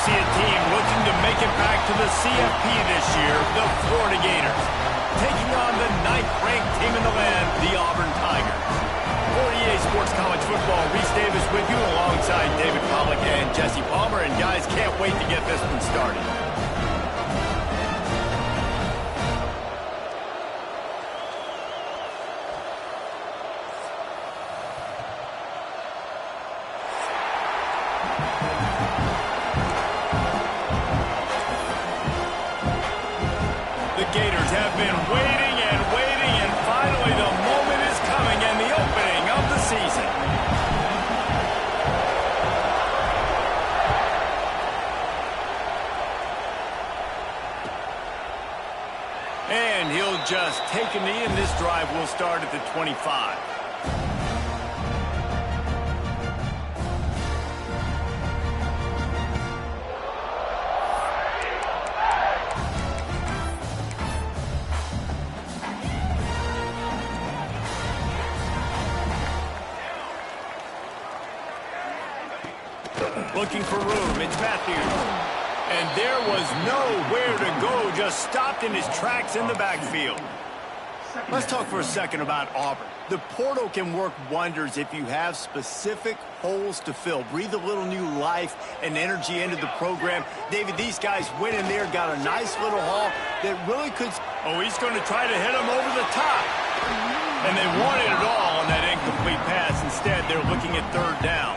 see a team looking to make it back to the CFP this year, the Florida Gators, taking on the 9th-ranked team in the land, the Auburn Tigers. For EA Sports College Football, Reese Davis with you alongside David Pollack and Jesse Palmer. And guys, can't wait to get this one started. The Gators have been waiting and waiting, and finally the moment is coming and the opening of the season. And he'll just take a knee, and this drive will start at the 25. Looking for room, it's Matthews. And there was nowhere to go, just stopped in his tracks in the backfield. Let's talk for a second about Auburn. The portal can work wonders if you have specific holes to fill. Breathe a little new life and energy into the program. David, these guys went in there, got a nice little haul that really could... Oh, he's going to try to hit him over the top. And they wanted it all on that incomplete pass. Instead, they're looking at third down.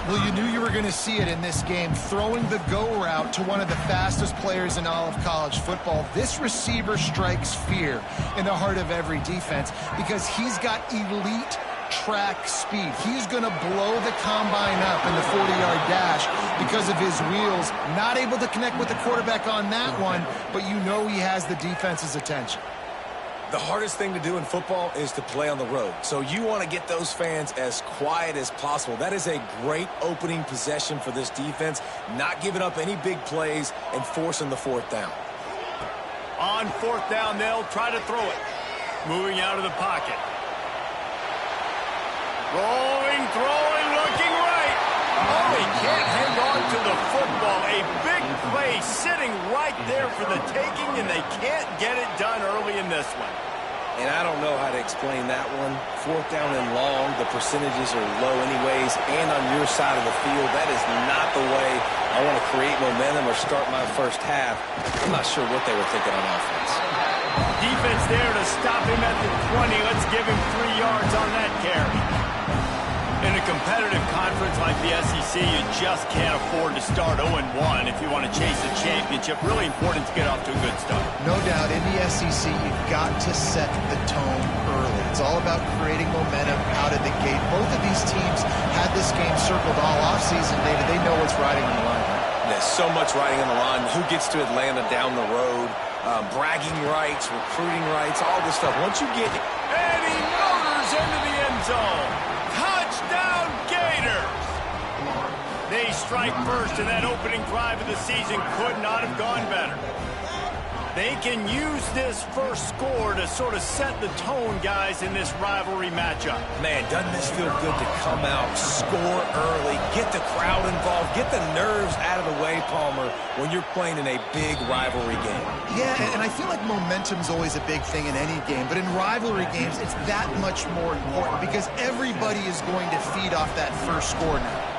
Well, you knew you were going to see it in this game, throwing the go route to one of the fastest players in all of college football. This receiver strikes fear in the heart of every defense because he's got elite track speed. He's going to blow the combine up in the 40-yard dash because of his wheels. Not able to connect with the quarterback on that one, but you know he has the defense's attention. The hardest thing to do in football is to play on the road. So you want to get those fans as quiet as possible. That is a great opening possession for this defense, not giving up any big plays and forcing the fourth down. On fourth down, they'll try to throw it. Moving out of the pocket. Rolling, throwing, looking right. Oh, he can't hang on to the football. A big play sitting right there for the taking, and they can't get it done early in this one. And I don't know how to explain that one. Fourth down and long, the percentages are low anyways, and on your side of the field, that is not the way I want to create momentum or start my first half. I'm not sure what they were thinking on offense. Defense there to stop him at the 20. Let's give him 3 yards on that carry. In a competitive conference like the SEC, you just can't afford to start 0-1 if you want to chase a championship. Really important to get off to a good start. No doubt, in the SEC, you've got to set the tone early. It's all about creating momentum out of the gate. Both of these teams had this game circled all offseason, David. They know what's riding on the line. There's so much riding on the line. Who gets to Atlanta down the road? Bragging rights, recruiting rights, all this stuff. Once you get... And he motors into the end zone. Touchdown, Gators! They strike first, and that opening drive of the season could not have gone better. They can use this first score to sort of set the tone, guys, in this rivalry matchup. Man, doesn't this feel good to come out, score early, get the crowd involved, get the nerves out of the way, Palmer, when you're playing in a big rivalry game? Yeah, and I feel like momentum's always a big thing in any game, but in rivalry games, it's that much more important because everybody is going to feed off that first score now.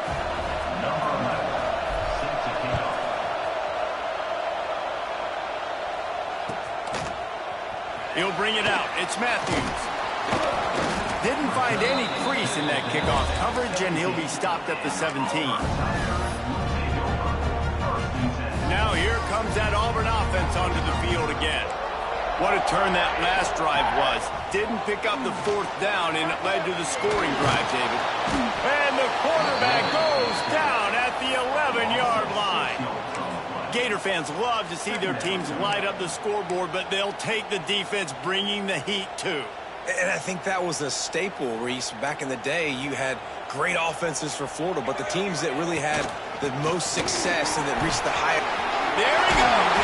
He'll bring it out. It's Matthews. Didn't find any crease in that kickoff coverage, and he'll be stopped at the 17. Now here comes that Auburn offense onto the field again. What a turn that last drive was. Didn't pick up the fourth down, and it led to the scoring drive, David. And the quarterback goes down at the 11-yard line. Gator fans love to see their teams light up the scoreboard, but they'll take the defense bringing the heat too. And I think that was a staple, Reese. Back in the day, you had great offenses for Florida, but the teams that really had the most success and that reached the highest. There he goes.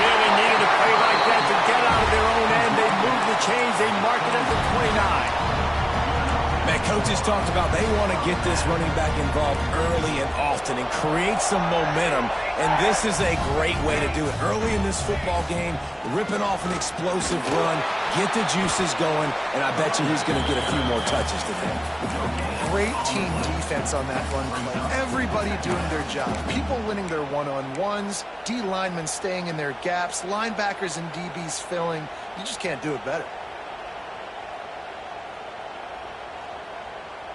Really needed a play like that to get out of their own end. They moved the chains. They mark it at the 29. Man, coaches talked about they want to get this running back involved early and often and create some momentum, and this is a great way to do it. Early in this football game, ripping off an explosive run, get the juices going, and I bet you he's going to get a few more touches today. Great team defense on that run play. Everybody doing their job. People winning their one-on-ones, D linemen staying in their gaps, linebackers and DBs filling. You just can't do it better.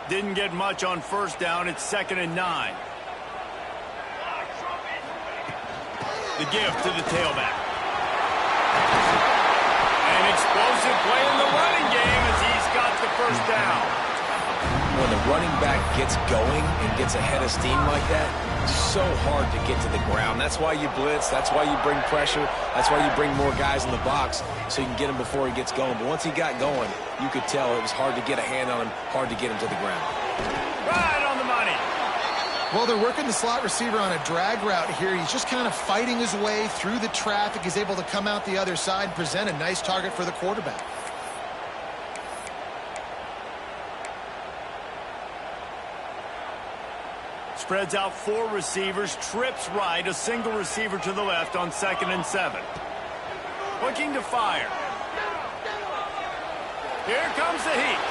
Didn't get much on first down. It's 2nd and 9. The give to the tailback. An explosive play in the running game as he's got the first down. When the running back gets going and gets ahead of steam like that, it's so hard to get to the ground. That's why you blitz. That's why you bring pressure. That's why you bring more guys in the box so you can get him before he gets going. But once he got going, you could tell it was hard to get a hand on him, hard to get him to the ground. Right on the money. Well, they're working the slot receiver on a drag route here. He's just kind of fighting his way through the traffic. He's able to come out the other side and present a nice target for the quarterback. Spreads out 4 receivers, trips right, a single receiver to the left on 2nd and 7. Looking to fire. Here comes the heat.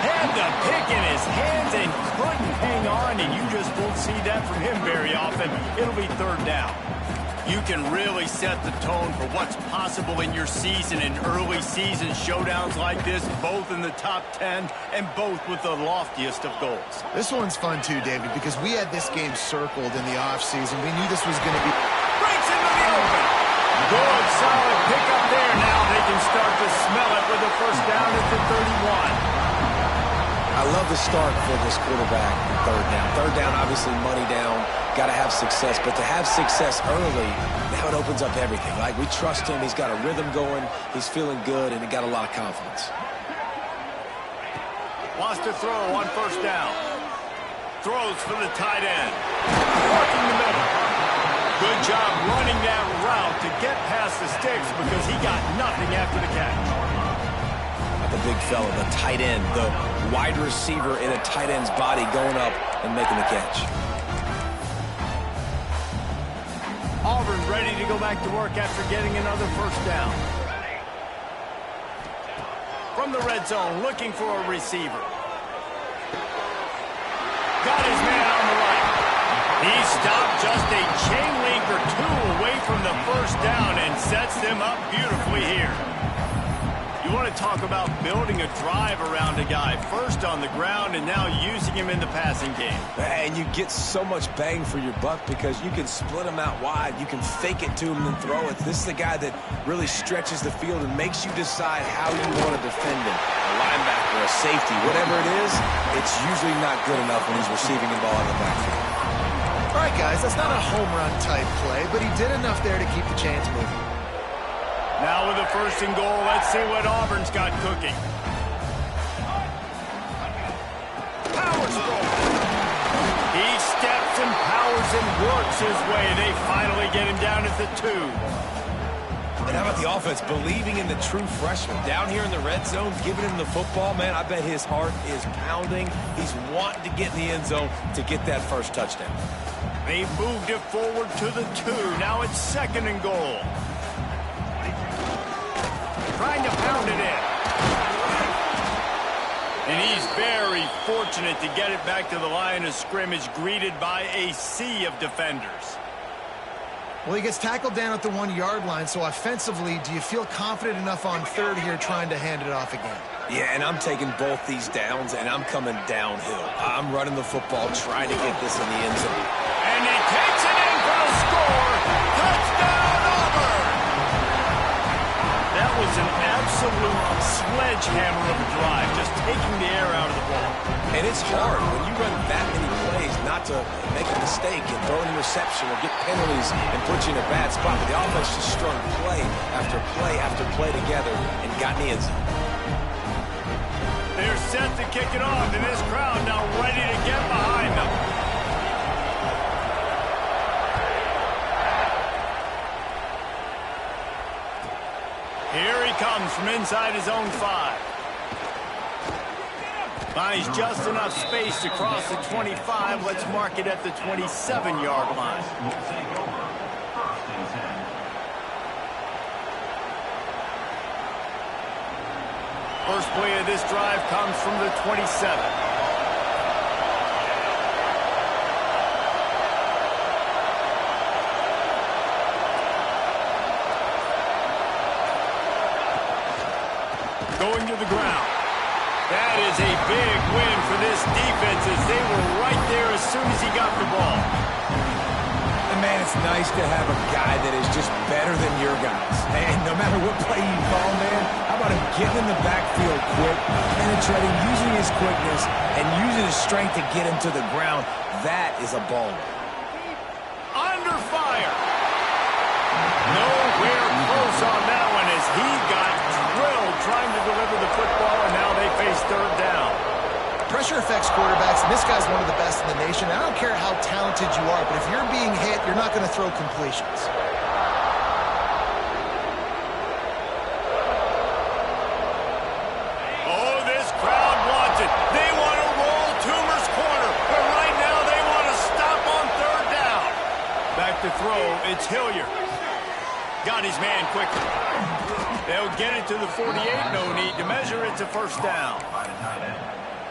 Had the pick in his hands and couldn't hang on, and you just won't see that from him very often. It'll be 3rd down. You can really set the tone for what's possible in your season in early season showdowns like this, both in the top 10 and both with the loftiest of goals. This one's fun too, David, because we had this game circled in the offseason. We knew this was going to be... Breaks into the open. Good, solid pickup there. Now they can start to smell it with a first down at the 31. I love the start for this quarterback in 3rd down. 3rd down, obviously money down, got to have success. But to have success early, now it opens up everything. Like, we trust him. He's got a rhythm going. He's feeling good, and he got a lot of confidence. Wants to throw on first down. Throws for the tight end. Working the middle. Good job running that route to get past the sticks because he got nothing after the catch. The big fella, the tight end, the wide receiver in a tight end's body going up and making the catch. Auburn ready to go back to work after getting another first down. From the red zone, looking for a receiver. Got his man on the right. He stopped just a chain link or 2 away from the first down and sets them up beautifully here. You want to talk about building a drive around a guy. First on the ground and now using him in the passing game. And you get so much bang for your buck because you can split him out wide. You can fake it to him and throw it. This is the guy that really stretches the field and makes you decide how you want to defend him. A linebacker, a safety, whatever it is, it's usually not good enough when he's receiving the ball in the backfield. All right, guys, that's not a home run type play, but he did enough there to keep the chains moving. Now with a 1st and goal, let's see what Auburn's got cooking. Power stroke. He steps and powers and works his way. They finally get him down at the 2. And how about the offense believing in the true freshman? Down here in the red zone, giving him the football, man, I bet his heart is pounding. He's wanting to get in the end zone to get that first touchdown. They moved it forward to the 2. Now it's 2nd and goal. Trying to pound it in. And he's very fortunate to get it back to the line of scrimmage, greeted by a sea of defenders. Well, he gets tackled down at the 1-yard line, so offensively, do you feel confident enough on 3rd here trying to hand it off again? Yeah, and I'm taking both these downs, and I'm coming downhill. I'm running the football, trying to get this in the end zone. And he takes it in for the score. Touchdown, Auburn! That was an absolute sledgehammer of a drive, just taking the air out of the ball. And it's hard when you run that many plays not to make a mistake and throw an interception or get penalties and put you in a bad spot. But the offense just strung play after play after play together and got in the end zone. They're set to kick it off, and this crowd now ready to get behind them. Here he comes from inside his own 5. Finds just enough space to cross the 25. Let's mark it at the 27-yard line. First play of this drive comes from the 27. Going to the ground. That is a big win for this defense as they were right there as soon as he got the ball. And man, it's nice to have a guy that is just better than your guys. And no matter what play you call, man, how about him getting in the backfield quick, penetrating, using his quickness, and using his strength to get him to the ground. That is a baller. Under fire. Nowhere close on that one as he got drilled trying to deliver the football, and now they face third down. Pressure affects quarterbacks, and this guy's one of the best in the nation. I don't care how talented you are, but if you're being hit, you're not going to throw completions. Oh, this crowd wants it. They want to roll Toomer's corner, but right now they want to stop on third down. Back to throw, it's Hilliard. Got his man quickly. They'll get it to the 48. No need to measure. It's a first down.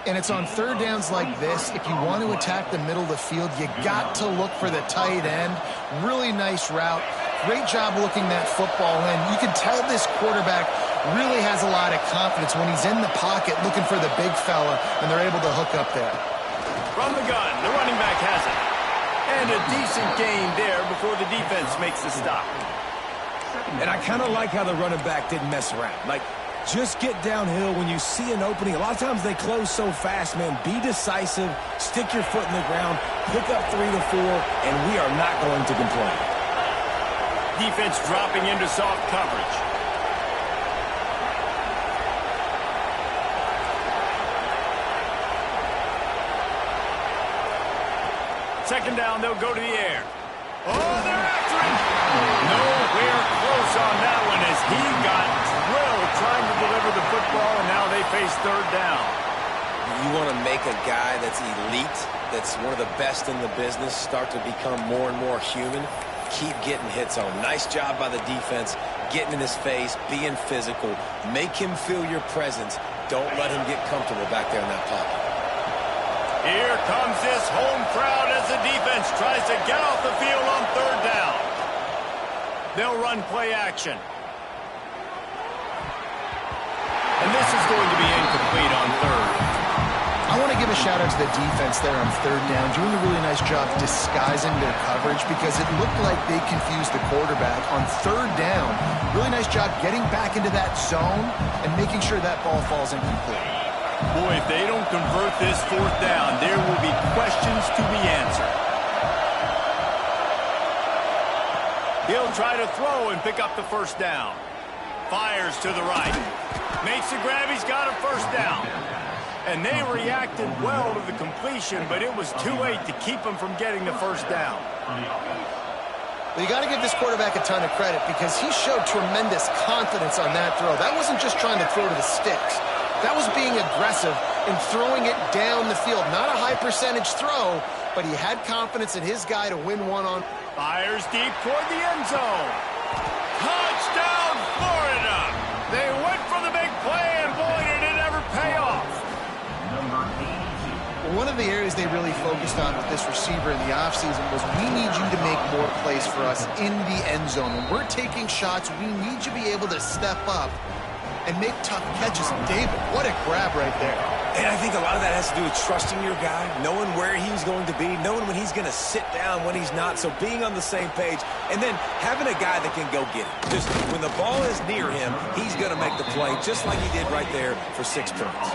And it's on third downs like this. If you want to attack the middle of the field, you got to look for the tight end. Really nice route. Great job looking that football in. You can tell this quarterback really has a lot of confidence when he's in the pocket looking for the big fella, and they're able to hook up there. From the gun, the running back has it. And a decent gain there before the defense makes the stop. And I kind of like how the running back didn't mess around. Like, just get downhill when you see an opening. A lot of times they close so fast, man. Be decisive, stick your foot in the ground, pick up 3 to 4, and we are not going to complain. Defense dropping into soft coverage. Second down, they'll go to the air. Oh, they're after him. Nowhere close on that one as he got drilled trying to deliver the football, and now they face third down. You want to make a guy that's elite, that's one of the best in the business, start to become more and more human. Keep getting hits on him. Nice job by the defense, getting in his face, being physical. Make him feel your presence. Don't let him get comfortable back there in that pocket. Here comes this home crowd as the defense tries to get off the field on third down. They'll run play action. And this is going to be incomplete on third. I want to give a shout out to the defense there on third down, doing a really nice job disguising their coverage because it looked like they confused the quarterback on third down. Really nice job getting back into that zone and making sure that ball falls incomplete. Boy, if they don't convert this fourth down, there will be questions to be answered. He'll try to throw and pick up the first down. Fires to the right. Makes the grab. He's got a first down. And they reacted well to the completion, but it was too late to keep him from getting the first down. Well, you got to give this quarterback a ton of credit because he showed tremendous confidence on that throw. That wasn't just trying to throw to the sticks. That was being aggressive and throwing it down the field. Not a high percentage throw, but he had confidence in his guy to win one on. Fires deep toward the end zone. Touchdown, Florida! They went for the big play, and boy, did it ever pay off. One of the areas they really focused on with this receiver in the offseason was we need you to make more plays for us in the end zone. When we're taking shots, we need you to be able to step up and make tough catches. David, what a grab right there. And I think a lot of that has to do with trusting your guy, knowing where he's going to be, knowing when he's going to sit down, when he's not, so being on the same page, and then having a guy that can go get it. Just when the ball is near him, he's going to make the play, just like he did right there for 6 points.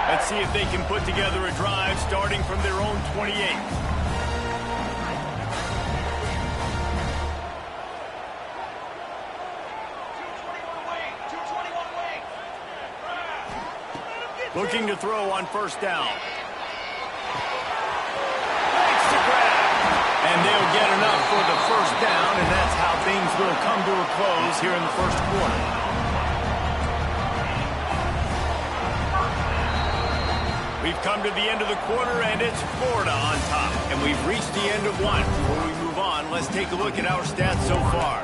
Let's see if they can put together a drive starting from their own 28. Looking to throw on first down. Makes the grab. And they'll get enough for the first down, and that's how things will come to a close here in the first quarter. We've come to the end of the quarter, and it's Florida on top. And we've reached the end of one. Before we move on, let's take a look at our stats so far.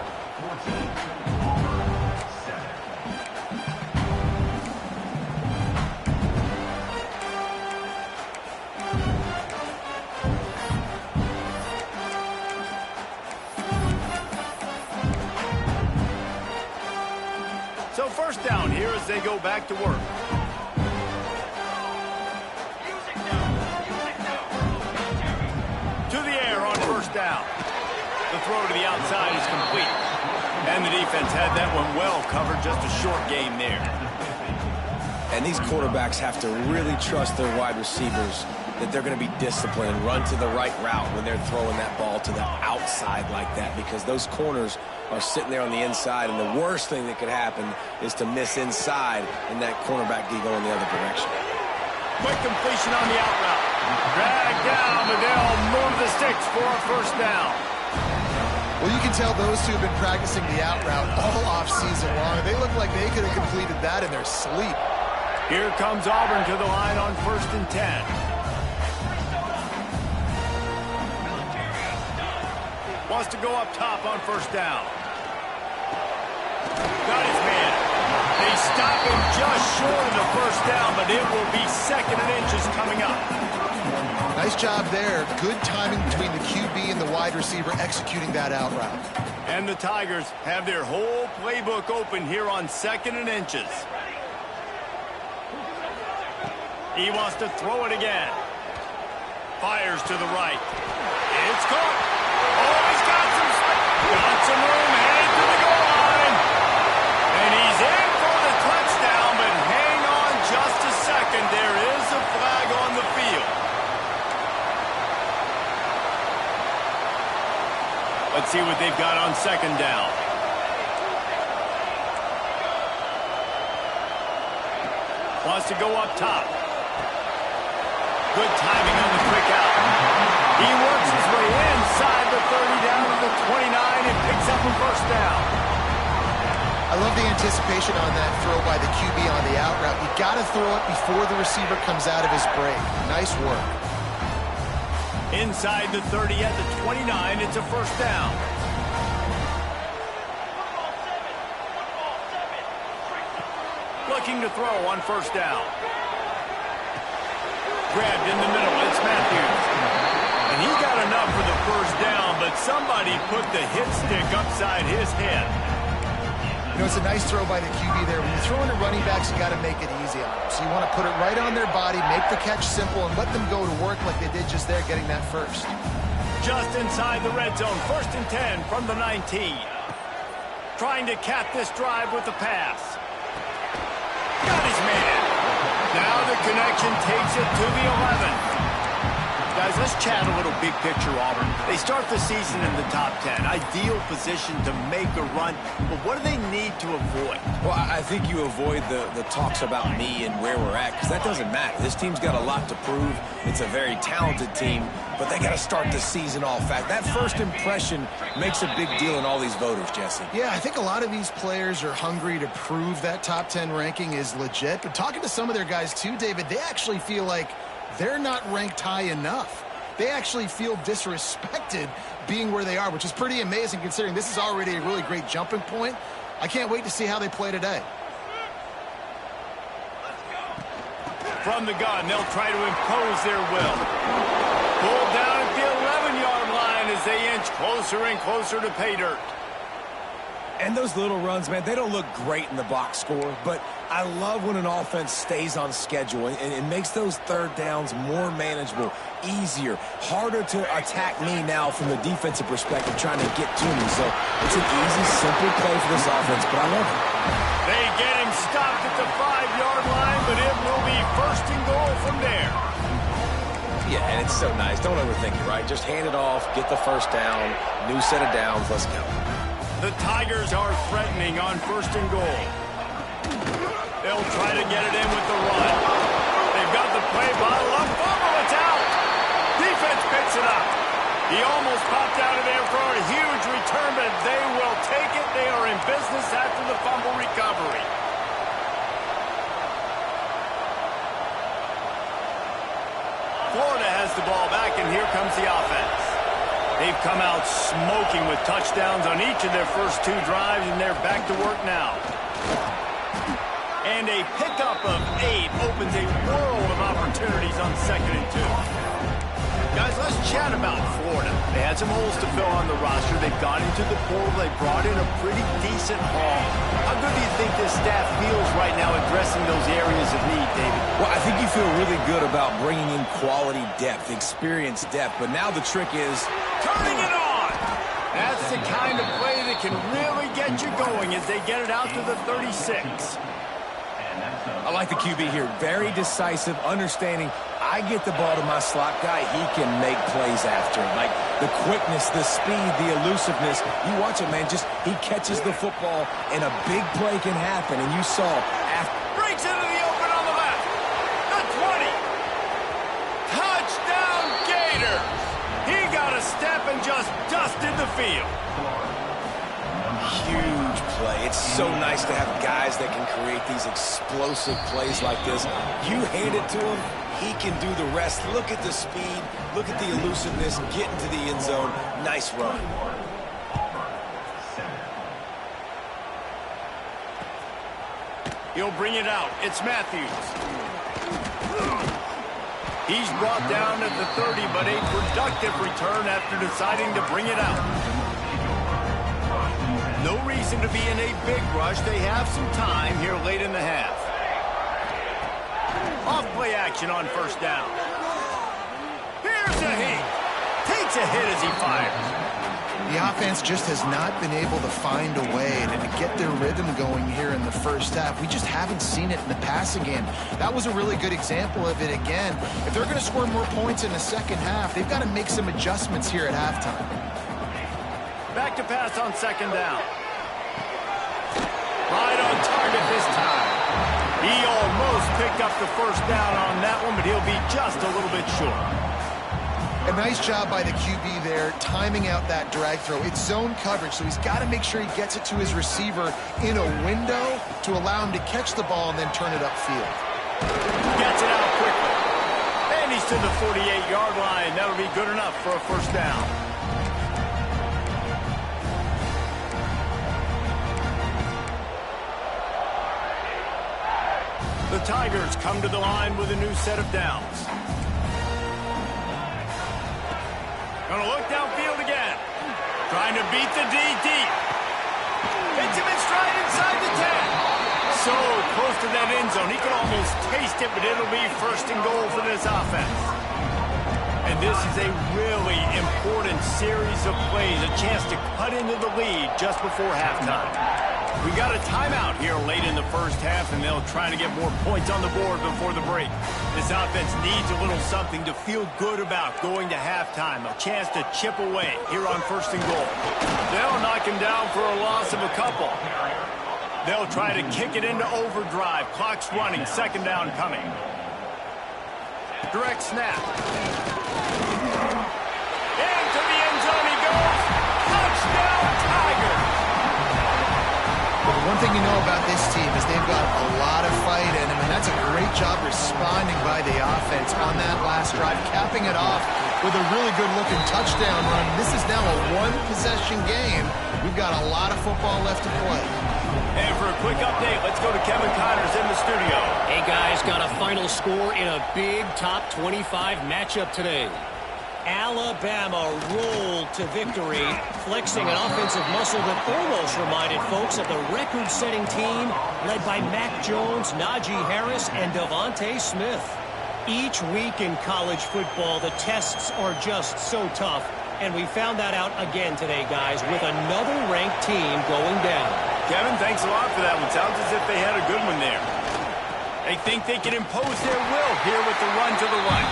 So first down here as they go back to work. To the air on first down. The throw to the outside is complete. And the defense had that one well covered, just a short game there. And these quarterbacks have to really trust their wide receivers that they're going to be disciplined and run to the right route when they're throwing that ball to the outside like that, because those corners are sitting there on the inside, and the worst thing that could happen is to miss inside and that cornerback go in the other direction. Quick completion on the out route. Dragged down, but they'll move the sticks for a first down. Well, you can tell those two have been practicing the out route all off-season long. They look like they could have completed that in their sleep. Here comes Auburn to the line on 1st and 10. Wants to go up top on first down. Got his man. They stop him just short of the first down, but it will be 2nd and inches coming up. Nice job there. Good timing between the QB and the wide receiver executing that out route. And the Tigers have their whole playbook open here on 2nd and inches. He wants to throw it again. Fires to the right. It's caught. Oh, he's got some room, headed to the goal line. And he's in for the touchdown, but hang on just a second. There is a flag on the field. Let's see what they've got on 2nd down. Wants to go up top. Good timing on the quick out. He works his way inside the 30 down to the 29 and picks up a first down. I love the anticipation on that throw by the QB on the out route. You got to throw it before the receiver comes out of his break. Nice work. Inside the 30 at the 29, it's a first down. Looking to throw on first down. Grabbed in the middle, it's Matthews. And he got enough for the first down, but somebody put the hit stick upside his head. You know, it's a nice throw by the QB there. When you're throwing to running backs, you got to make it easy on them. So you want to put it right on their body, make the catch simple, and let them go to work like they did just there, getting that first. Just inside the red zone, 1st and 10 from the 19. Trying to cap this drive with the pass. Got his man. Now the connection takes it to the 11. Guys, let's chat a little big picture, Auburn. They start the season in the top 10. Ideal position to make a run. But what do they need to avoid? Well, I think you avoid the talks about me and where we're at, because that doesn't matter. This team's got a lot to prove. It's a very talented team, but they got to start the season off. That first impression makes a big deal in all these voters, Jesse. Yeah, I think a lot of these players are hungry to prove that top 10 ranking is legit. But talking to some of their guys too, David, they actually feel like they're not ranked high enough. They actually feel disrespected being where they are, which is pretty amazing considering this is already a really great jumping point. I can't wait to see how they play today. From the gun, they'll try to impose their will. Pulled down at the 11-yard line as they inch closer and closer to pay dirt. And those little runs, man, they don't look great in the box score, but I love when an offense stays on schedule and it makes those third downs more manageable, easier, harder to attack me now from the defensive perspective trying to get to me. So it's an easy, simple play for this offense, but I love it. They get him stopped at the 5-yard line, but it will be 1st and goal from there. Yeah, and it's so nice. Don't overthink it, right? Just hand it off, get the first down, new set of downs, let's go. The Tigers are threatening on 1st and goal. They'll try to get it in with the run. They've got the play bottle up. Fumble, it's out. Defense picks it up. He almost popped out of there for a huge return, but they will take it. They are in business after the fumble recovery. Florida has the ball back, and here comes the offense. They've come out smoking with touchdowns on each of their first 2 drives, and they're back to work now. And a pickup of 8 opens a world of opportunities on 2nd and 2. Guys, let's chat about Florida. They had some holes to fill on the roster. They've gone into the portal. They brought in a pretty decent haul. How good do you think this staff feels right now addressing those areas of need, David? Well, I think you feel really good about bringing in quality depth, experience depth. But now the trick is turning it on. That's the kind of play that can really get you going as they get it out to the 36. I like the QB here. Very decisive, understanding. I get the ball to my slot guy. He can make plays after. Like the quickness, the speed, the elusiveness. You watch it, man. Just he catches the football, and a big play can happen. And you saw after. Breaks into the open on the left. The 20. Touchdown Gators. He got a step and just dusted the field. Huge play. It's so nice to have guys that can create these explosive plays like this. You hand it to him, he can do the rest. Look at the speed. Look at the elusiveness. Get into the end zone. Nice run. He'll bring it out. It's Matthews. He's brought down at the 30, but a productive return after deciding to bring it out. No reason to be in a big rush. They have some time here late in the half. Off-play action on 1st down. Here's a hit. Takes a hit as he fires. The offense just has not been able to find a way to get their rhythm going here in the 1st half. We just haven't seen it in the passing game. That was a really good example of it again. If they're going to score more points in the 2nd half, they've got to make some adjustments here at halftime. Back to pass on 2nd down. Right on target this time. He almost picked up the 1st down on that one, but he'll be just a little bit short. A nice job by the QB there, timing out that drag throw. It's zone coverage, so he's got to make sure he gets it to his receiver in a window to allow him to catch the ball and then turn it upfield. Gets it out quickly. And he's to the 48-yard line. That'll be good enough for a 1st down. The Tigers come to the line with a new set of downs. Gonna look downfield again. Trying to beat the D deep. Hits him in stride inside the 10. So close to that end zone. He could almost taste it, but it'll be 1st and goal for this offense. And this is a really important series of plays. A chance to cut into the lead just before halftime. We got a timeout here late in the 1st half, and they'll try to get more points on the board before the break. This offense needs a little something to feel good about going to halftime. A chance to chip away here on 1st and goal. They'll knock him down for a loss of a couple. They'll try to kick it into overdrive. Clock's running. 2nd down coming. Direct snap. Into the end zone he goes. Touchdown, Tigers. One thing you know about this team is they've got a lot of fight in them, and that's a great job responding by the offense on that last drive, capping it off with a really good-looking touchdown run. This is now a one-possession game. We've got a lot of football left to play. And for a quick update, let's go to Kevin Connors in the studio. Hey, guys, got a final score in a big top 25 matchup today. Alabama rolled to victory, flexing an offensive muscle that almost reminded folks of the record-setting team led by Mac Jones, Najee Harris, and Devontae Smith. Each week in college football, the tests are just so tough, and we found that out again today, guys, with another ranked team going down. Kevin, thanks a lot for that one. Sounds as if they had a good one there. They think they can impose their will here with the run to the right.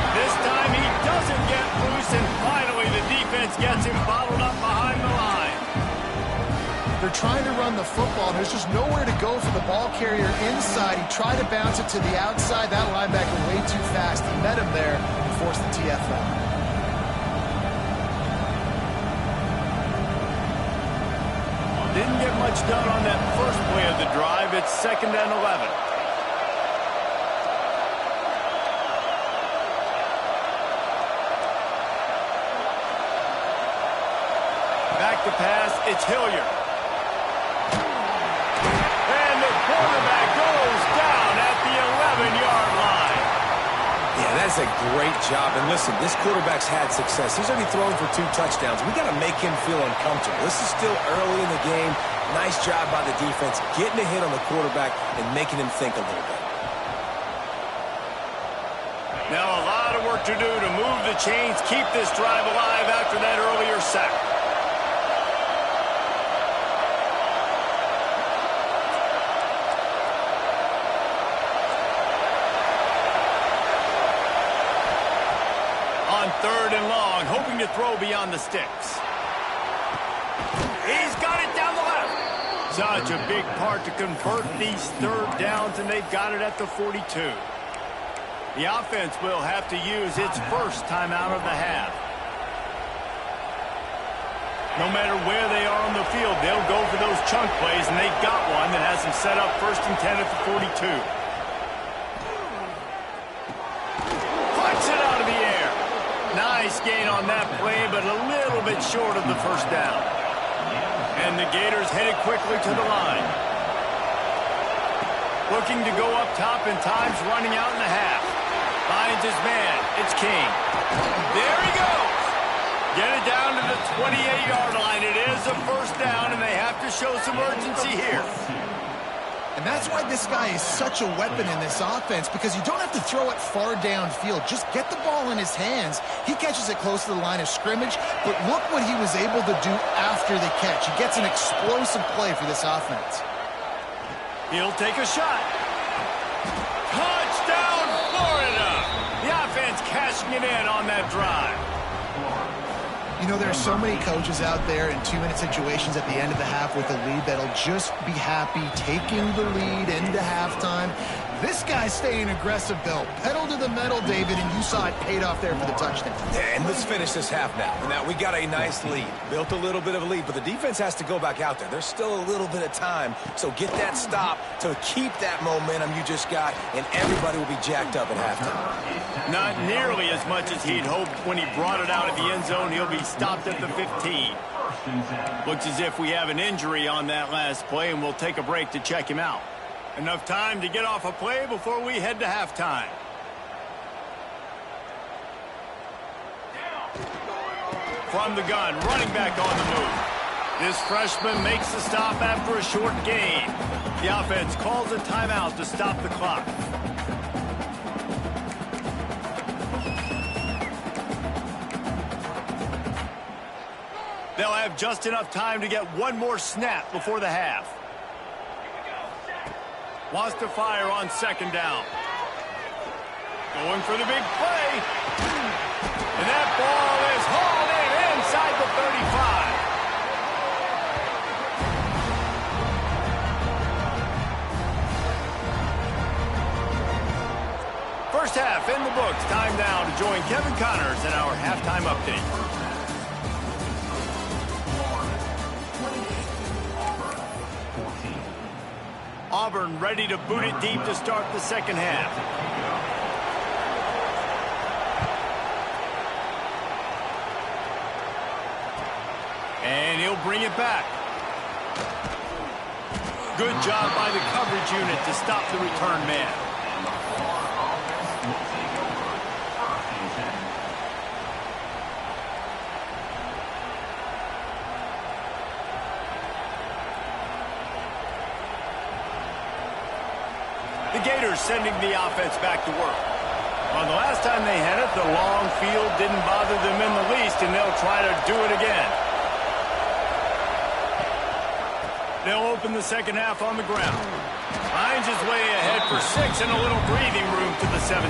This time he doesn't get loose, and finally the defense gets him bottled up behind the line. They're trying to run the football. There's just nowhere to go for the ball carrier inside. He tried to bounce it to the outside. That linebacker way too fast. He met him there and forced the TFL. didn't get much done on that first play of the drive. It's 2nd and 11. Back to pass, it's Hilliard. And the quarterback goes down at the 11-yard line. Yeah, that's a great job. And listen, this quarterback's had success. He's already thrown for 2 touchdowns. We got to make him feel uncomfortable. This is still early in the game. Nice job by the defense, getting a hit on the quarterback and making him think a little bit. Now a lot of work to do to move the chains, keep this drive alive after that earlier sack. On 3rd and long, hoping to throw beyond the sticks. He's got it down the left. Such a big part to convert these 3rd downs, and they've got it at the 42. The offense will have to use its first timeout of the half. No matter where they are on the field, they'll go for those chunk plays, and they've got one that has them set up 1st and 10 at the 42. Puts it out of the air. Nice gain on that play, but a little bit short of the 1st down. And the Gators headed quickly to the line. Looking to go up top, and time's running out in the half. Finds his man. It's King. There he goes. Get it down to the 28-yard line. It is a 1st down, and they have to show some urgency here. And that's why this guy is such a weapon in this offense, because you don't have to throw it far downfield. Just get the ball in his hands. He catches it close to the line of scrimmage, but look what he was able to do after the catch. He gets an explosive play for this offense. He'll take a shot. Touchdown, Florida! The offense cashing it in on that drive. You know, there are so many coaches out there in 2-minute situations at the end of the half with a lead that'll just be happy taking the lead into halftime. This guy's staying aggressive, though. Pedal to the metal, David, and you saw it paid off there for the touchdown. And let's finish this half now. Now, we got a nice lead. Built a little bit of a lead, but the defense has to go back out there. There's still a little bit of time, so get that stop to keep that momentum you just got, and everybody will be jacked up at halftime. Not nearly as much as he'd hoped when he brought it out of the end zone. He'll be stopped at the 15. Looks as if we have an injury on that last play, and we'll take a break to check him out. Enough time to get off a play before we head to halftime. From the gun, running back on the move. This freshman makes the stop after a short gain. The offense calls a timeout to stop the clock. They'll have just enough time to get one more snap before the half. Wants to fire on 2nd down. Going for the big play. And that ball is hauled in inside the 35. First half in the books. Time now to join Kevin Connors in our halftime update. Auburn ready to boot it deep to start the 2nd half. And he'll bring it back. Good job by the coverage unit to stop the return man. The Gators sending the offense back to work. Well, the last time they had it, the long field didn't bother them in the least, and they'll try to do it again. They'll open the 2nd half on the ground. Finds his way ahead for 6 and a little breathing room to the 17.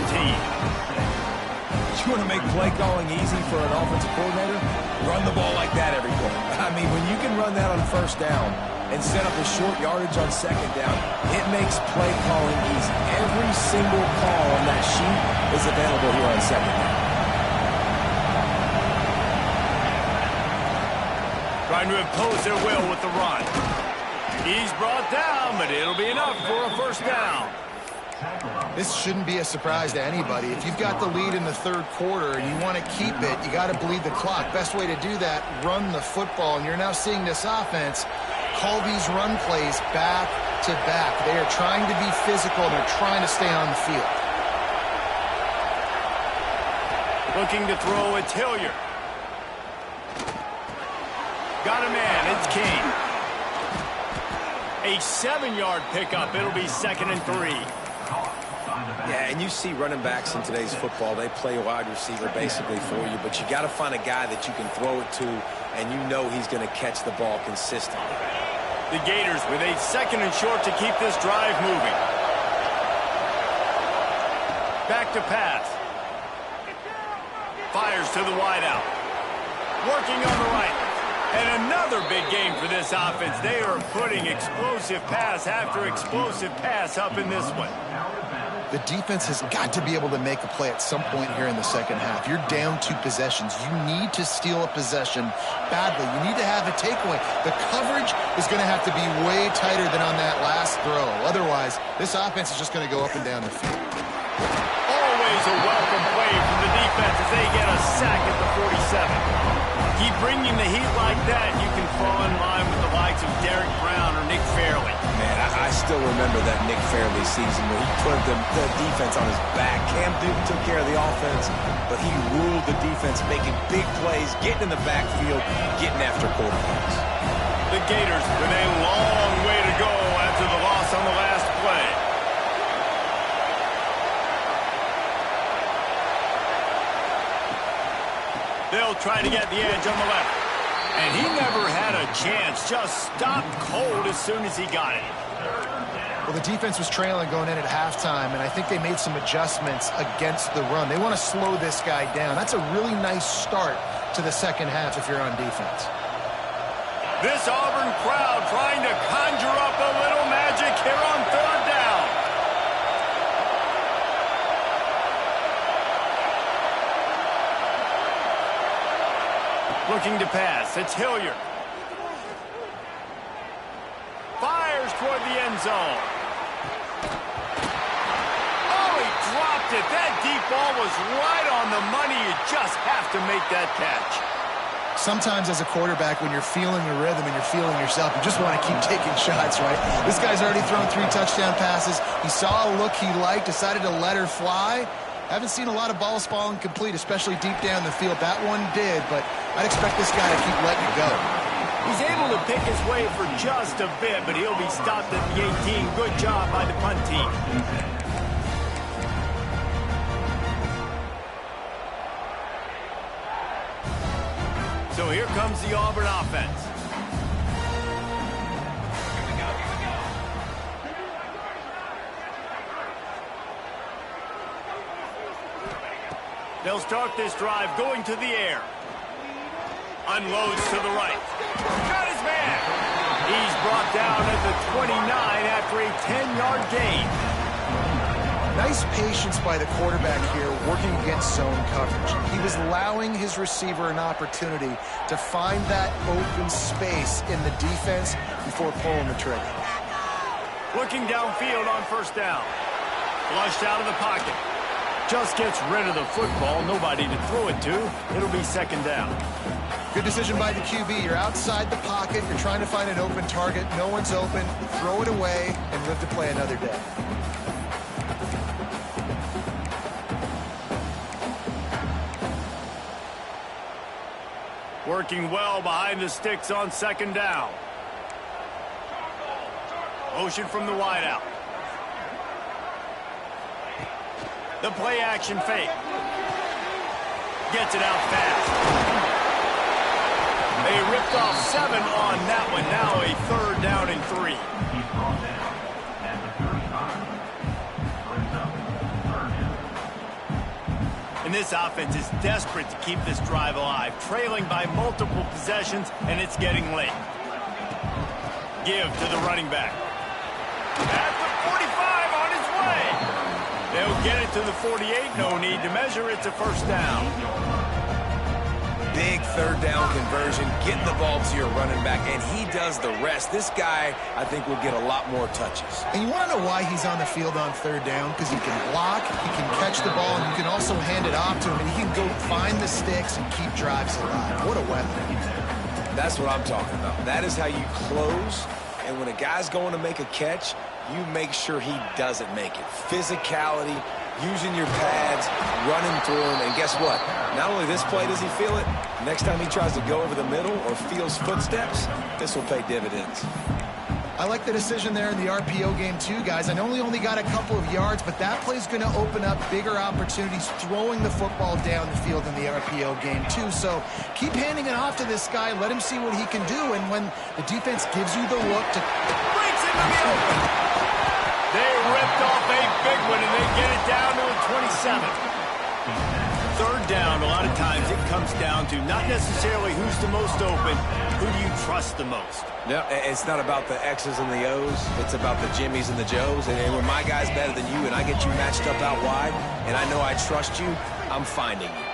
You want to make play calling easy for an offensive coordinator? Run the ball like that every play. I mean, when you can run that on 1st down and set up a short yardage on 2nd down, it makes play calling easy. Every single call on that sheet is available here on 2nd down. Trying to impose their will with the run. He's brought down, but it'll be enough for a first down. This shouldn't be a surprise to anybody. If you've got the lead in the third quarter and you want to keep it, you got to bleed the clock. Best way to do that, run the football. And you're now seeing this offense call these run plays back to back. They are trying to be physical. They're trying to stay on the field. Looking to throw, it's Hilliard. Got a man, it's King. A 7-yard pickup. It'll be 2nd and 3. Yeah, and you see running backs in today's football, they play wide receiver basically for you, but you got to find a guy that you can throw it to, and you know he's going to catch the ball consistently. The Gators with a 2nd and short to keep this drive moving. Back to pass. Fires to the wideout. Working on the right. And another big game for this offense. They are putting explosive pass after explosive pass up in this one. The defense has got to be able to make a play at some point here in the second half. You're down 2 possessions. You need to steal a possession badly. You need to have a takeaway. The coverage is going to have to be way tighter than on that last throw. Otherwise, this offense is just going to go up and down the field. Always a welcome play from the defense as they get a sack at the 47. Keep bringing the heat like that, you can fall in line with the likes of Derek Brown or Nick Fairley. Man, I still remember that Nick Fairley season where he put the defense on his back. Cam Newton took care of the offense, but he ruled the defense, making big plays, getting in the backfield, getting after quarterbacks. The Gators with a long way to go after the loss on the last play. They'll try to get the edge on the left. And he never had a chance. Just stopped cold as soon as he got it. Well, the defense was trailing going in at halftime, and I think they made some adjustments against the run. They want to slow this guy down. That's a really nice start to the second half if you're on defense. This Auburn crowd trying to conjure up a little magic here on 3rd down. Looking to pass. It's Hilliard. Fires toward the end zone. Oh, he dropped it. That deep ball was right on the money. You just have to make that catch. Sometimes as a quarterback, when you're feeling the rhythm and you're feeling yourself, you just want to keep taking shots, right? This guy's already thrown 3 touchdown passes. He saw a look he liked, decided to let her fly. Haven't seen a lot of balls falling complete, especially deep down the field. That one did, but I'd expect this guy to keep letting it go. He's able to pick his way for just a bit, but he'll be stopped at the 18. Good job by the punt team. So here comes the Auburn offense. They'll start this drive going to the air. Unloads to the right. Got his man. He's brought down at the 29 after a 10-yard gain. Nice patience by the quarterback here working against zone coverage. He was allowing his receiver an opportunity to find that open space in the defense before pulling the trigger. Looking downfield on 1st down. Flushed out of the pocket. Just gets rid of the football. Nobody to throw it to. It'll be 2nd down. Good decision by the QB. You're outside the pocket. You're trying to find an open target. No one's open. Throw it away and live to play another day. Working well behind the sticks on 2nd down. Motion from the wideout. The play action fake. Gets it out fast. They ripped off 7 on that one. Now a 3rd down and 3. And this offense is desperate to keep this drive alive. Trailing by multiple possessions, and it's getting late. Give to the running back. At the 45 on his way. They'll get it to the 48. No need to measure. It's a 1st down. big third down conversion, getting the ball to your running back, and he does the rest. This guy, I think, will get a lot more touches. And you want to know why he's on the field on third down? Because he can block, he can catch the ball, and you can also hand it off to him, and he can go find the sticks and keep drives alive. What a weapon. That's what I'm talking about. That is how you close, and when a guy's going to make a catch, you make sure he doesn't make it. Physicality, using your pads, running through him, and guess what? Not only this play does he feel it, next time he tries to go over the middle or feels footsteps, this will pay dividends. I like the decision there in the RPO game too, guys. I know he only got a couple of yards, but that play's going to open up bigger opportunities throwing the football down the field in the RPO game too. So keep handing it off to this guy. Let him see what he can do, and when the defense gives you the look to... Breaks into the open. They ripped off a big one, and they get it down to a 27. Third down, a lot of times it comes down to not necessarily who's the most open, who do you trust the most? Yeah, it's not about the X's and the O's. It's about the Jimmies and the Joes. And when my guy's better than you and I get you matched up out wide, and I know I trust you, I'm finding you.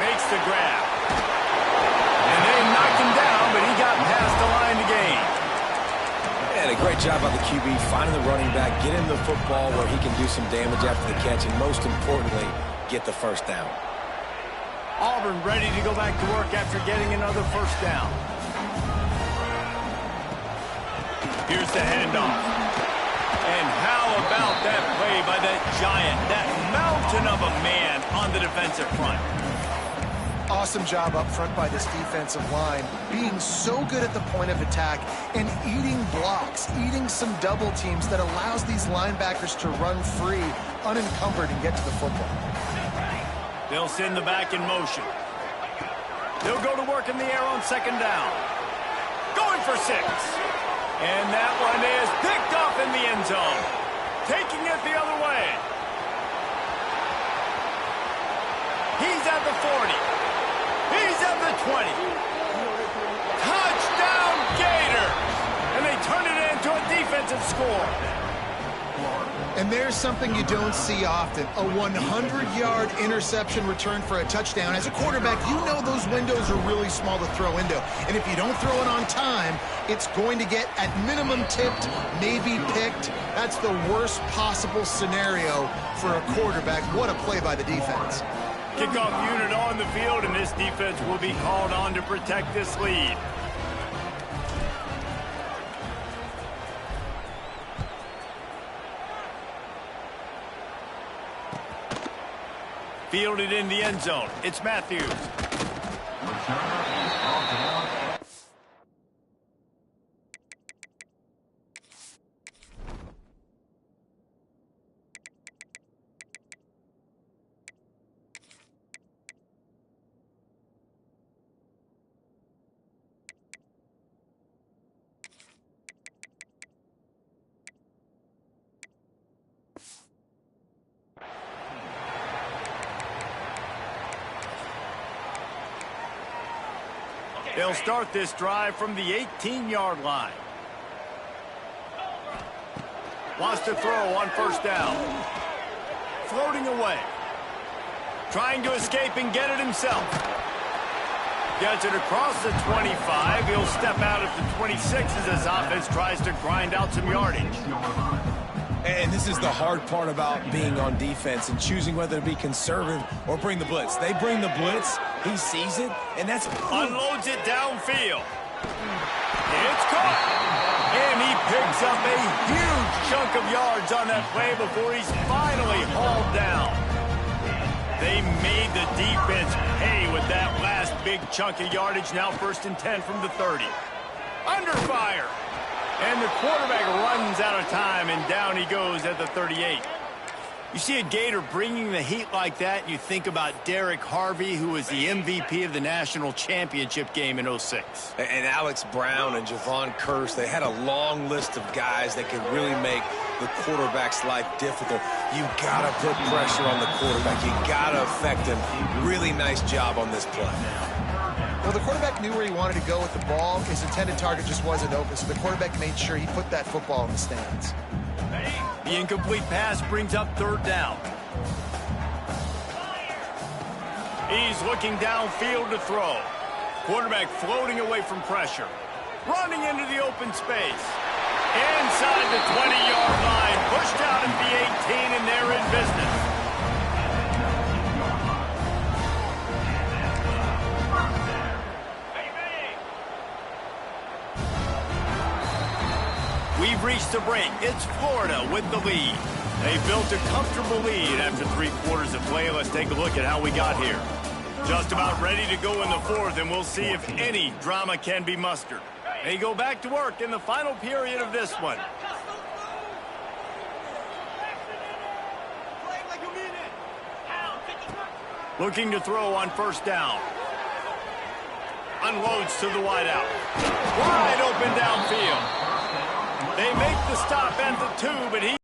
Makes the grab. And they knocked him down, but he got past the line to gain. And a great job by the QB finding the running back, get him the football where he can do some damage after the catch, and most importantly, get the first down. Auburn ready to go back to work after getting another first down. Here's the handoff. And how about that play by that giant, that mountain of a man on the defensive front? Awesome job up front by this defensive line, being so good at the point of attack and eating blocks, eating some double teams that allows these linebackers to run free, unencumbered, and get to the football. They'll send the back in motion. They'll go to work in the air on second down. Going for 6. And that one is picked off in the end zone. Taking it the other way. He's at the 40. He's at the 20. Touchdown Gators! And they turn it into a defensive score. And there's something you don't see often, a 100-yard interception return for a touchdown. As a quarterback, you know those windows are really small to throw into. And if you don't throw it on time, it's going to get at minimum tipped, maybe picked. That's the worst possible scenario for a quarterback. What a play by the defense. Kickoff unit on the field, and this defense will be called on to protect this lead. Fielded in the end zone. It's Matthews. They'll start this drive from the 18-yard line. Wants to throw on first down. Floating away. Trying to escape and get it himself. Gets it across the 25. He'll step out at the 26 as his offense tries to grind out some yardage. And this is the hard part about being on defense and choosing whether to be conservative or bring the blitz. They bring the blitz, he sees it, and that's... Unloads it downfield. It's caught. And he picks up a huge chunk of yards on that play before he's finally hauled down. They made the defense pay with that last big chunk of yardage. Now 1st and 10 from the 30. Under fire. And the quarterback runs out of time, and down he goes at the 38. You see a Gator bringing the heat like that, and you think about Derek Harvey, who was the MVP of the national championship game in '06. And Alex Brown and Javon Curse, they had a long list of guys that could really make the quarterback's life difficult. You got to put pressure on the quarterback. You got to affect him. Really nice job on this play. Well, the quarterback knew where he wanted to go with the ball. His intended target just wasn't open, so the quarterback made sure he put that football in the stands. The incomplete pass brings up 3rd down. He's looking downfield to throw. Quarterback floating away from pressure. Running into the open space. Inside the 20-yard line. Pushed out at the 18, and they're in business. We've reached the break. It's Florida with the lead. They built a comfortable lead after 3 quarters of play. Let's take a look at how we got here. Just about ready to go in the 4th, and we'll see if any drama can be mustered. They go back to work in the final period of this one. Looking to throw on 1st down. Unloads to the wideout. Wide open downfield. They make the stop at the 2, but he...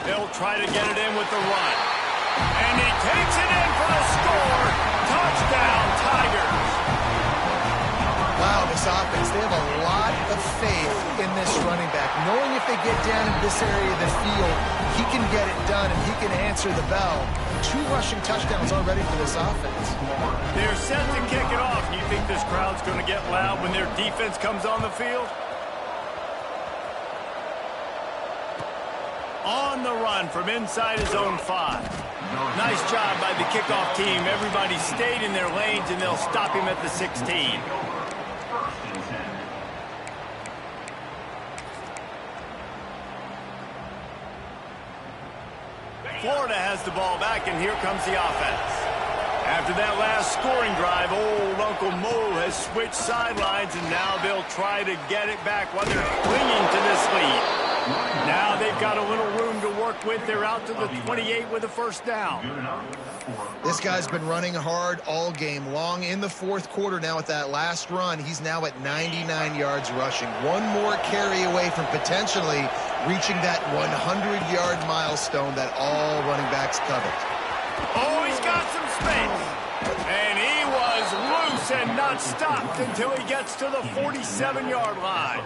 They'll try to get it in with the run. And he takes it in for the score. Touchdown, Tigers. Wow, this offense, they have a lot of faith in this running back. Knowing if they get down in this area of the field, he can get it done and he can answer the bell. 2 rushing touchdowns already for this offense. They're set to kick it off. You think this crowd's going to get loud when their defense comes on the field? On the run from inside his own 5. Nice job by the kickoff team. Everybody stayed in their lanes, and they'll stop him at the 16. Florida has the ball back, and here comes the offense. After that last scoring drive, old Uncle Mo has switched sidelines, and now they'll try to get it back while they're clinging to this lead. Now they've got a little room to work with. They're out to the 28 with a 1st down. This guy's been running hard all game long. In the 4th quarter now with that last run, he's now at 99 yards rushing. 1 more carry away from potentially reaching that 100-yard milestone that all running backs covet. Oh, he's got some space. And he was loose and not stopped until he gets to the 47-yard line.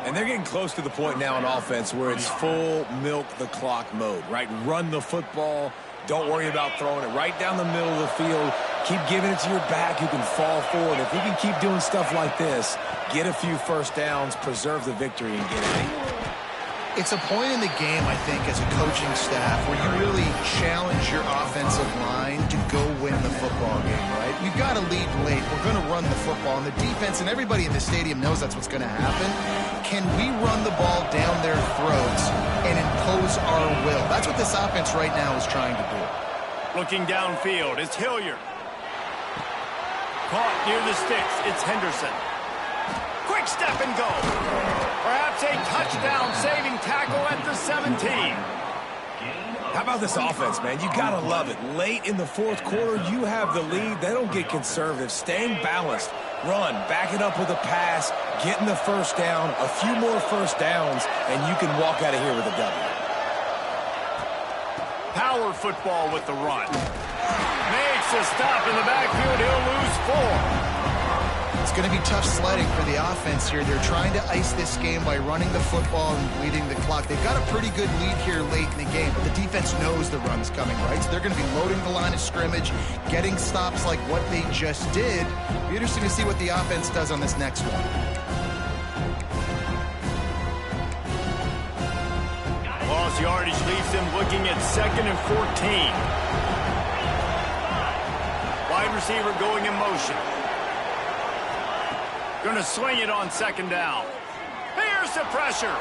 And they're getting close to the point now on offense where it's full milk the clock mode, right? Run the football. Don't worry about throwing it right down the middle of the field. Keep giving it to your back who can fall forward. If he can keep doing stuff like this, get a few 1st downs, preserve the victory, and get it. It's a point in the game, I think, as a coaching staff where you really challenge your offensive line to go win the football game, right? You've got to lead late. We're going to run the football, and the defense and everybody in the stadium knows that's what's going to happen. Can we run the ball down their throats and impose our will? That's what this offense right now is trying to do. Looking downfield, it's Hilliard. Caught near the sticks, it's Henderson. Quick step and go. Perhaps a touchdown-saving tackle at the 17. How about this offense, man? You got to love it. Late in the 4th quarter, you have the lead. They don't get conservative. Staying balanced. Run, back it up with a pass, getting the 1st down, a few more 1st downs, and you can walk out of here with a W. Power football with the run. Makes a stop in the backfield. He'll lose 4. It's going to be tough sledding for the offense here. They're trying to ice this game by running the football and bleeding the clock. They've got a pretty good lead here late in the game, but the defense knows the run's coming, right? So they're going to be loading the line of scrimmage, getting stops like what they just did. It'll be interesting to see what the offense does on this next one. Lost yardage leaves them looking at 2nd and 14. Wide receiver going in motion. Going to swing it on 2nd down. Here's the pressure.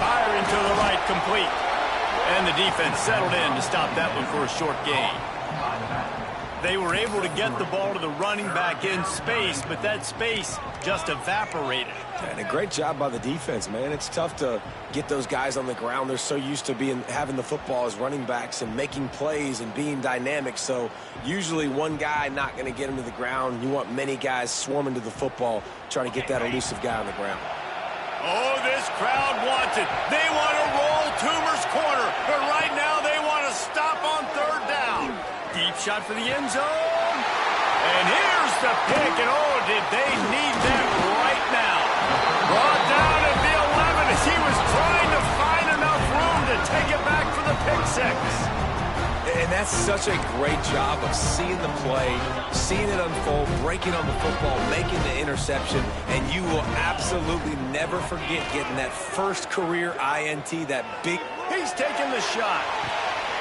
Firing to the right, complete. And the defense settled in to stop that one for a short gain. They were able to get the ball to the running back in space, but that space just evaporated. And a great job by the defense, man. It's tough to get those guys on the ground. They're so used to having the football as running backs and making plays and being dynamic. So usually one guy not going to get him to the ground. You want many guys swarming to the football, trying to get that elusive guy on the ground. Oh, this crowd wants it. They want to roll Toomer's corner, but right now they want to stop on 3rd down. Deep shot for the end zone. And here's the pick, and oh, did they need that right now. Brought down at the 11 as he was trying to take it back for the pick six. And that's such a great job of seeing the play, seeing it unfold, breaking on the football, making the interception, and you will absolutely never forget getting that first career INT, that big... He's taking the shot.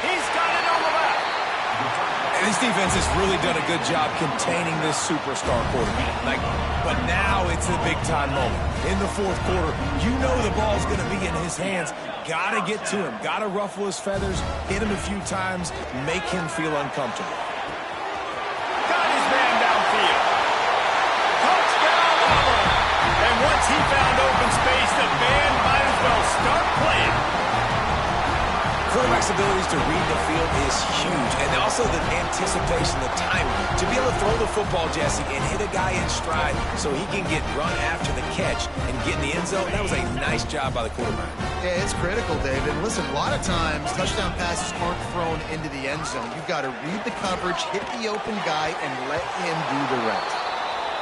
He's got it on the left. And this defense has really done a good job containing this superstar quarterback. But now it's the big-time moment. In the fourth quarter, you know the ball's going to be in his hands. Got to get to him. Got to ruffle his feathers, hit him a few times, make him feel uncomfortable. Got his man downfield. Touchdown, Auburn. And once he found open space, the band might as well start playing. Quarterback's abilities to read the field is huge, and also the anticipation, the timing. To be able to throw the football, Jesse, and hit a guy in stride so he can get run after the catch and get in the end zone, that was a nice job by the quarterback. Yeah, it's critical, David. And listen, a lot of times, touchdown passes aren't thrown into the end zone. You've got to read the coverage, hit the open guy, and let him do the rest.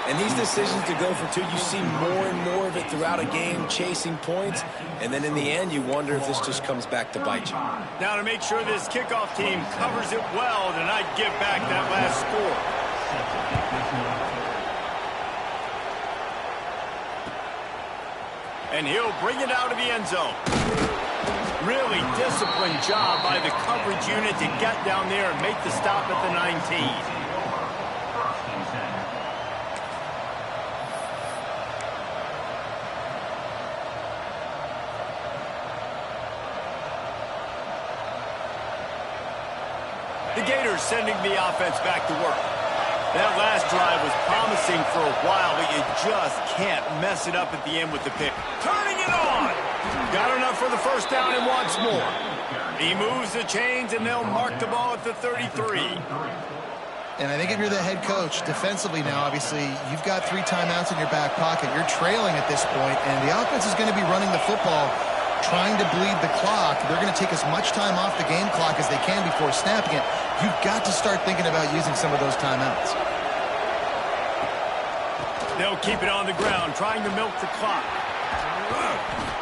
And these decisions to go for two, you see more and more of it throughout a game, chasing points. And then in the end, you wonder if this just comes back to bite you. Now to make sure this kickoff team covers it well to not give back that last score. And he'll bring it out of the end zone. Really disciplined job by the coverage unit to get down there and make the stop at the 19. The Gators sending the offense back to work. That last drive was promising for a while, but you just can't mess it up at the end with the pick. Turning it on! Got enough for the first down and wants more. He moves the chains, and they'll mark the ball at the 33. And I think if you're the head coach, defensively now, obviously, you've got 3 timeouts in your back pocket. You're trailing at this point, and the offense is going to be running the football, trying to bleed the clock. They're going to take as much time off the game clock as they can before snapping it. You've got to start thinking about using some of those timeouts. They'll keep it on the ground, trying to milk the clock.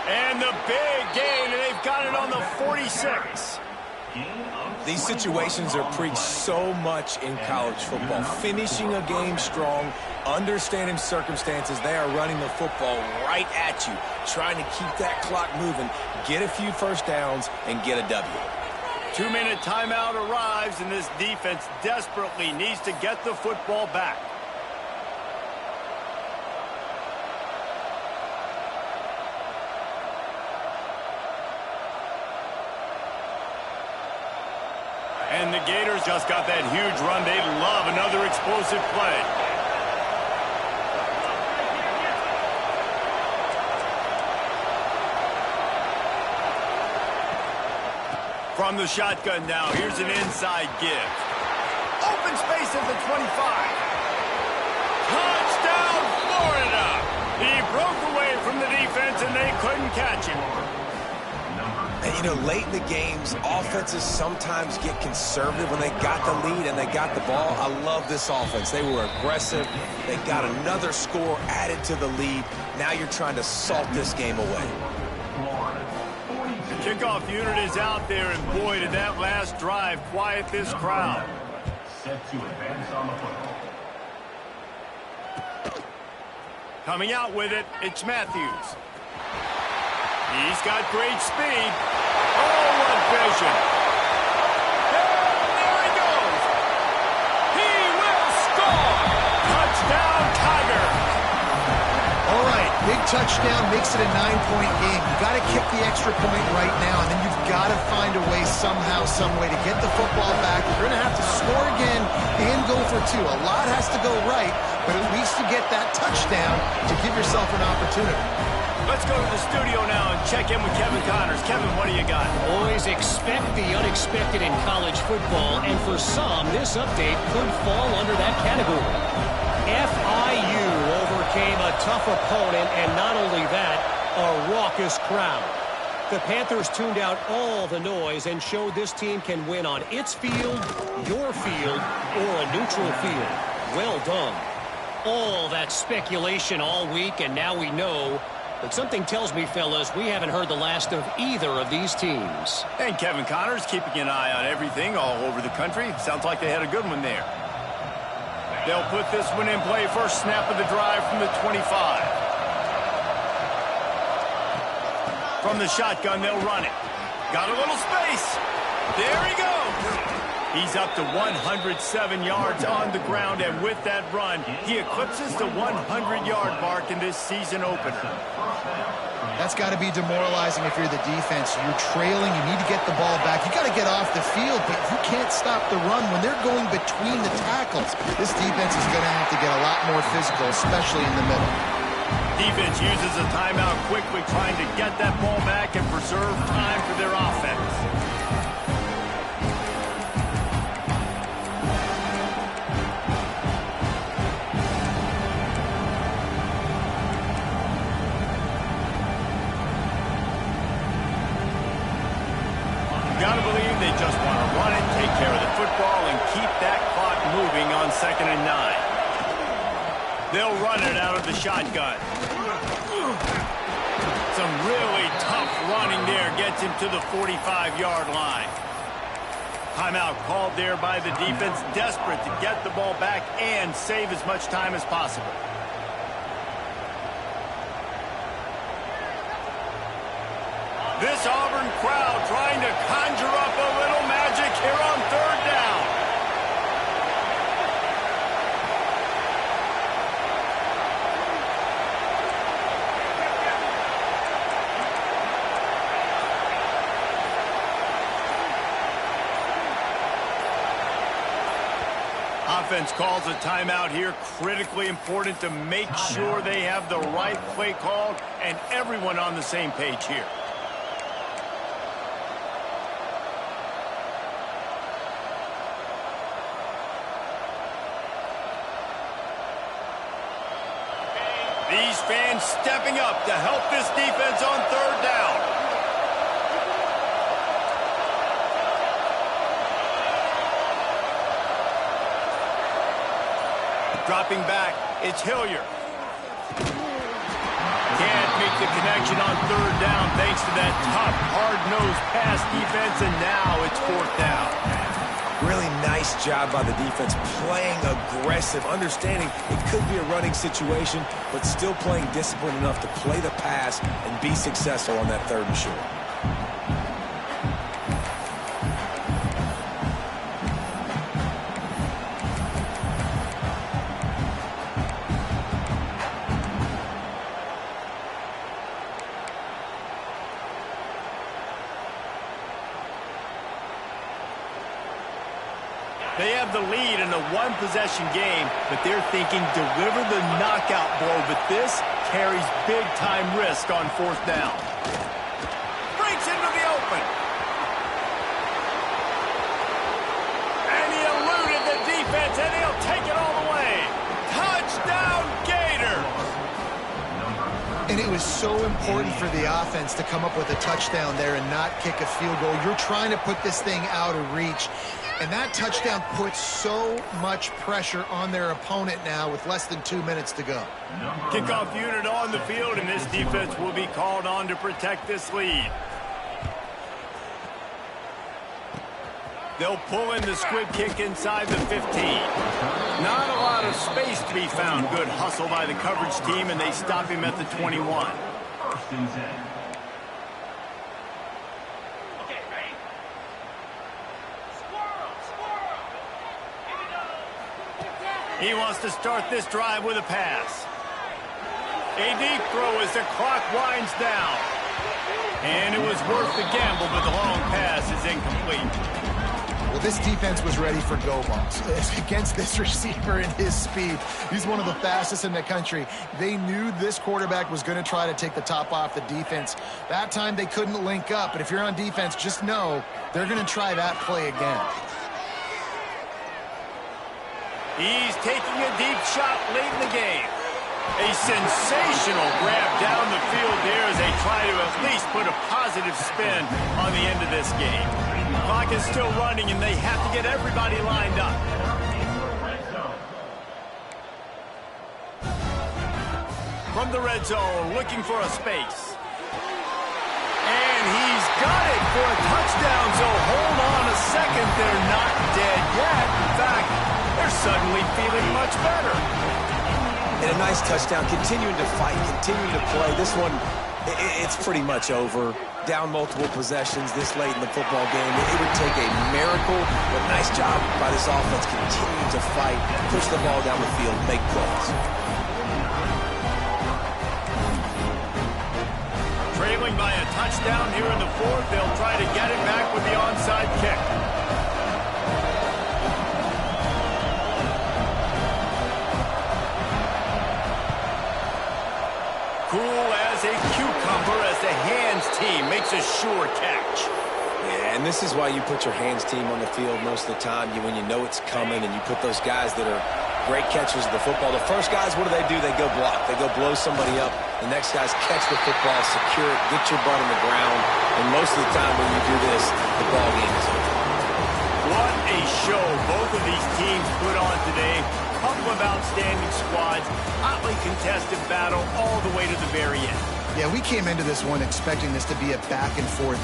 And the big gain, and they've got it on the 46. These situations are preached so much in college football. Finishing a game strong, understanding circumstances. They are running the football right at you, trying to keep that clock moving, get a few first downs, and get a W. 2-minute timeout arrives, and this defense desperately needs to get the football back. And the Gators just got that huge run. They love another explosive play. From the shotgun now, here's an inside give. Open space at the 25. Touchdown, Florida! He broke away from the defense, and they couldn't catch him. And, you know, late in the games, offenses sometimes get conservative when they got the lead and they got the ball. I love this offense. They were aggressive. They got another score added to the lead. Now you're trying to salt this game away. The kickoff unit is out there, and boy, did that last drive quiet this crowd. Set to advance on the football. Coming out with it, it's Matthews. He's got great speed. Oh, what vision. And there he goes. He will score. Touchdown, Tiger. All right, big touchdown makes it a 9-point game. You've got to kick the extra point right now, and then you've got to find a way somehow, some way to get the football back. You're going to have to score again and go for 2. A lot has to go right, but at least you get that touchdown to give yourself an opportunity. Let's go to the studio now and check in with Kevin Connors. Kevin, what do you got? Always expect the unexpected in college football, and for some, this update could fall under that category. FIU overcame a tough opponent, and not only that, a raucous crowd. The Panthers tuned out all the noise and showed this team can win on its field, your field, or a neutral field. Well done. All that speculation all week, and now we know But something tells me, fellas, we haven't heard the last of either of these teams. And Kevin Connors keeping an eye on everything all over the country. Sounds like they had a good one there. They'll put this one in play. First snap of the drive from the 25. From the shotgun, they'll run it. Got a little space. There he goes. He's up to 107 yards on the ground, and with that run, he eclipses the 100-yard mark in this season opener. That's got to be demoralizing if you're the defense. You're trailing. You need to get the ball back. You got to get off the field, but you can't stop the run when they're going between the tackles. This defense is going to have to get a lot more physical, especially in the middle. Defense uses a timeout quickly, trying to get that ball back and preserve time for their offense. Gotta believe they just want to run it, take care of the football, and keep that clock moving on 2nd and 9. They'll run it out of the shotgun. Some really tough running there gets him to the 45-yard line. Timeout called there by the defense, desperate to get the ball back and save as much time as possible. This Auburn crowd trying to conjure up a little magic here on 3rd down. Offense calls a timeout here. Critically important to make sure they have the right play called and everyone on the same page here. These fans stepping up to help this defense on 3rd down. Dropping back, it's Hilliard. Can't make the connection on 3rd down thanks to that tough, hard-nosed pass defense, and now it's 4th down. Really nice job by the defense, playing aggressive, understanding it could be a running situation, but still playing disciplined enough to play the pass and be successful on that 3rd and short. They have the lead in a one-possession game, but they're thinking deliver the knockout blow, but this carries big-time risk on 4th down. Breaks into the open. And he eluded the defense, and he'll take it all the way. Touchdown, Gators! And it was so important for the offense to come up with a touchdown there and not kick a field goal. You're trying to put this thing out of reach. And that touchdown puts so much pressure on their opponent now with less than 2 minutes to go. Kickoff unit on the field, and this defense will be called on to protect this lead. They'll pull in the squib kick inside the 15. Not a lot of space to be found. Good hustle by the coverage team, and they stop him at the 21. 1st and 10. He wants to start this drive with a pass. A deep throw as the clock winds down. And it was worth the gamble, but the long pass is incomplete. Well, this defense was ready for go balls against this receiver and his speed. He's one of the fastest in the country. They knew this quarterback was going to try to take the top off the defense. That time they couldn't link up, but if you're on defense, just know they're going to try that play again. He's taking a deep shot late in the game. A sensational grab down the field there as they try to at least put a positive spin on the end of this game. The clock is still running, and they have to get everybody lined up. from the red zone, looking for a space. And he's got it for a touchdown, so hold on a second. They're not dead yet. In fact, they're suddenly feeling much better. And a nice touchdown, continuing to fight, continuing to play. This one, it's pretty much over. Down multiple possessions this late in the football game. It would take a miracle, but nice job by this offense continuing to fight, push the ball down the field, make plays. Trailing by a touchdown here in the fourth, they'll try to get it back with the onside kick. Cool as a cucumber as the hands team makes a sure catch. Yeah, and this is why you put your hands team on the field most of the time. When you know it's coming and you put those guys that are great catchers of the football. The first guys, what do? They go block. They go blow somebody up. The next guys catch the football, secure it, get your butt on the ground. And most of the time when you do this, the ball game is over. What a show both of these teams put on today. Couple of outstanding squads, hotly contested battle all the way to the very end. Yeah, we came into this one expecting this to be a back and forth